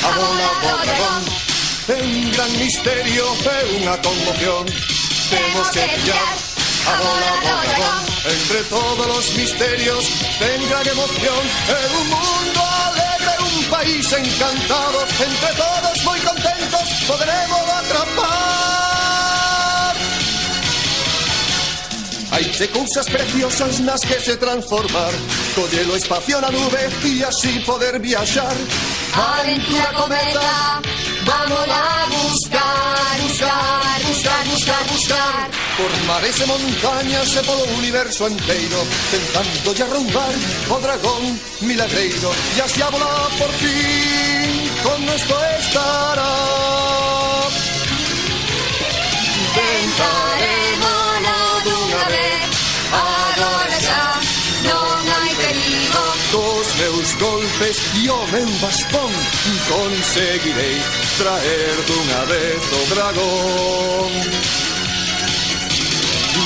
Abolado o dragón. É un gran misterio, é unha conmoción. Temos que brillar. Abolado o dragón. Entre todos os misterios ten gran emoción. É un mundo alegre, un país encantado. Entre todos moi contentos poderemos atrapar. Hai de cousas preciosas nas que se transformar. Colle o espacio na nube e así poder viaxar. Aventura cometa. Vamos a buscar, buscar, buscar, buscar, buscar. Por mares e montañas e polo universo enteiro, tentando lle arrumbar o dragón milagreiro. E así a volar por fin con esto estará. Tentarémolo dunha vez. Agora xa non hai perigo. Cos meus golpes e o meu bastón conseguirei traer dunha vez o dragón.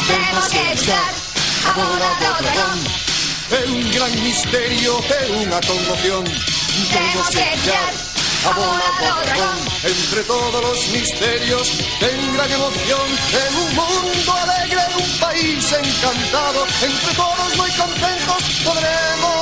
Temos que luchar. Abolado o dragón. É un gran misterio, é unha conmoción. Temos que luchar. Abolado o dragón. Entre todos os misterios ten gran emoción. É un mundo alegre, un país encantado. Entre todos moi contentos podremos